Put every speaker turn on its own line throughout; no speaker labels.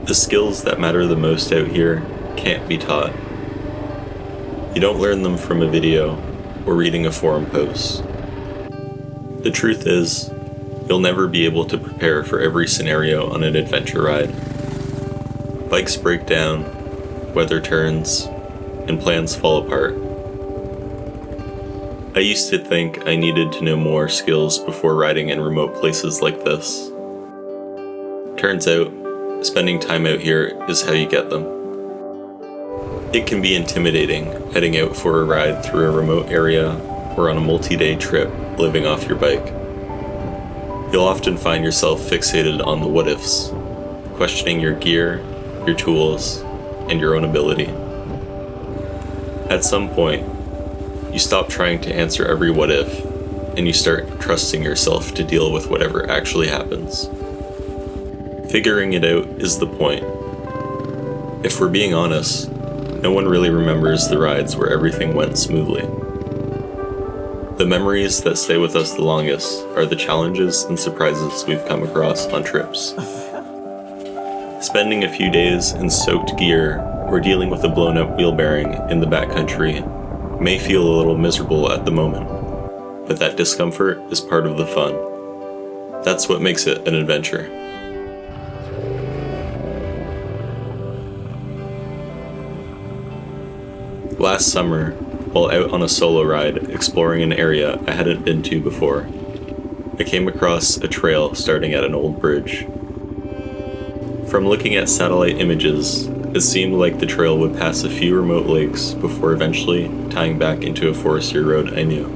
The skills that matter the most out here can't be taught. You don't learn them from a video or reading a forum post. The truth is, you'll never be able to prepare for every scenario on an adventure ride. Bikes break down, weather turns, and plans fall apart. I used to think I needed to know more skills before riding in remote places like this. Turns out, spending time out here is how you get them. It can be intimidating heading out for a ride through a remote area or on a multi-day trip living off your bike. You'll often find yourself fixated on the what-ifs, questioning your gear, your tools, and your own ability. At some point, you stop trying to answer every what-if, and you start trusting yourself to deal with whatever actually happens. Figuring it out is the point. If we're being honest, no one really remembers the rides where everything went smoothly. The memories that stay with us the longest are the challenges and surprises we've come across on trips. Spending a few days in soaked gear or dealing with a blown-up wheel bearing in the backcountry may feel a little miserable at the moment, but that discomfort is part of the fun. That's what makes it an adventure. Last summer, while out on a solo ride exploring an area I hadn't been to before, I came across a trail starting at an old bridge. From looking at satellite images, it seemed like the trail would pass a few remote lakes before eventually tying back into a forestry road I knew.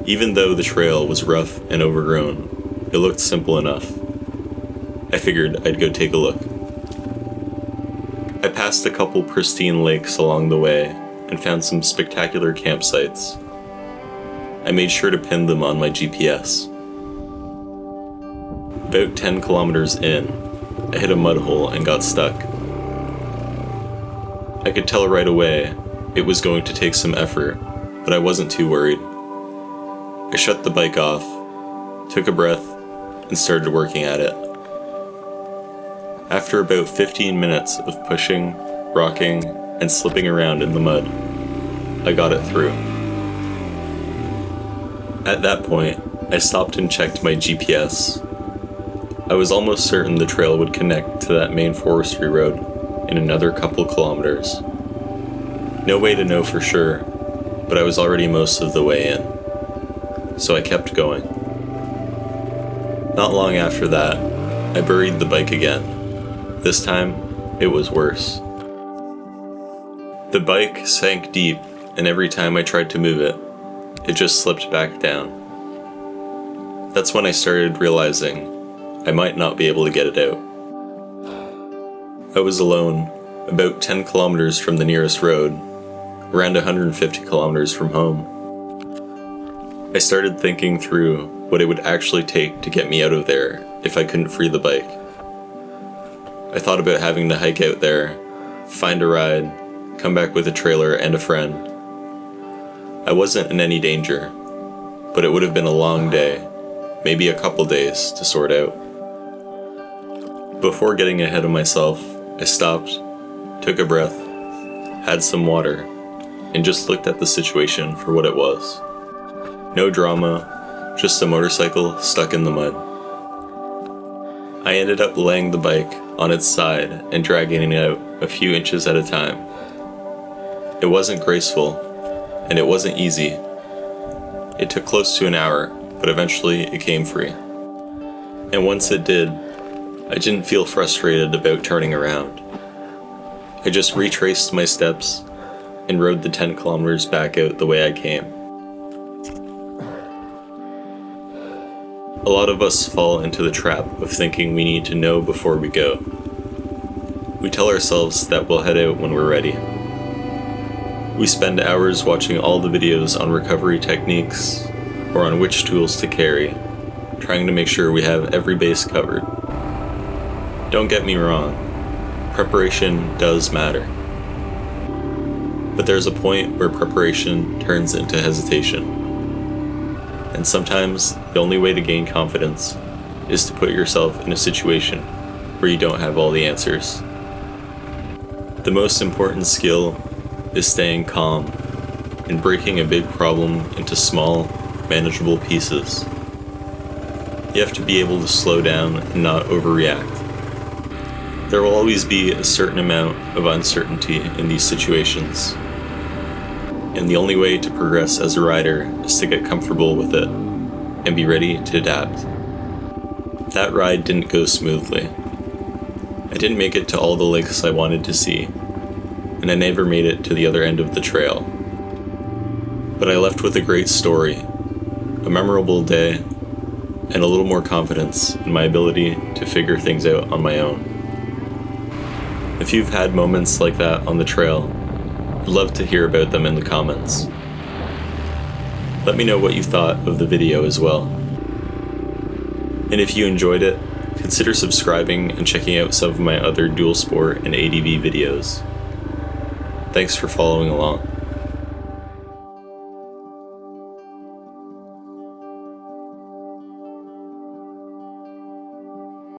Even though the trail was rough and overgrown, it looked simple enough. I figured I'd go take a look. I passed a couple pristine lakes along the way and found some spectacular campsites. I made sure to pin them on my GPS. About 10 kilometers in, I hit a mud hole and got stuck. I could tell right away it was going to take some effort, but I wasn't too worried. I shut the bike off, took a breath, and started working at it. After about 15 minutes of pushing, rocking, and slipping around in the mud, I got it through. At that point, I stopped and checked my GPS. I was almost certain the trail would connect to that main forestry road in another couple kilometers. No way to know for sure, but I was already most of the way in. So I kept going. Not long after that, I buried the bike again. This time, it was worse. The bike sank deep, and every time I tried to move it, it just slipped back down. That's when I started realizing I might not be able to get it out. I was alone, about 10 kilometers from the nearest road, around 150 kilometers from home. I started thinking through what it would actually take to get me out of there if I couldn't free the bike. I thought about having to hike out there, find a ride, come back with a trailer and a friend. I wasn't in any danger, but it would have been a long day, maybe a couple days to sort out. Before getting ahead of myself, I stopped, took a breath, had some water, and just looked at the situation for what it was. No drama, just a motorcycle stuck in the mud. I ended up laying the bike on its side and dragging it out a few inches at a time. It wasn't graceful, and it wasn't easy. It took close to an hour, but eventually it came free. And once it did, I didn't feel frustrated about turning around. I just retraced my steps and rode the 10 kilometers back out the way I came. A lot of us fall into the trap of thinking we need to know before we go. We tell ourselves that we'll head out when we're ready. We spend hours watching all the videos on recovery techniques or on which tools to carry, trying to make sure we have every base covered. Don't get me wrong, preparation does matter. But there's a point where preparation turns into hesitation. And sometimes the only way to gain confidence is to put yourself in a situation where you don't have all the answers. The most important skill is staying calm and breaking a big problem into small, manageable pieces. You have to be able to slow down and not overreact. There will always be a certain amount of uncertainty in these situations, and the only way to progress as a rider is to get comfortable with it and be ready to adapt. That ride didn't go smoothly. I didn't make it to all the lakes I wanted to see, and I never made it to the other end of the trail. But I left with a great story, a memorable day, and a little more confidence in my ability to figure things out on my own. If you've had moments like that on the trail, I'd love to hear about them in the comments. Let me know what you thought of the video as well. And if you enjoyed it, consider subscribing and checking out some of my other dual sport and ADV videos. Thanks for following along.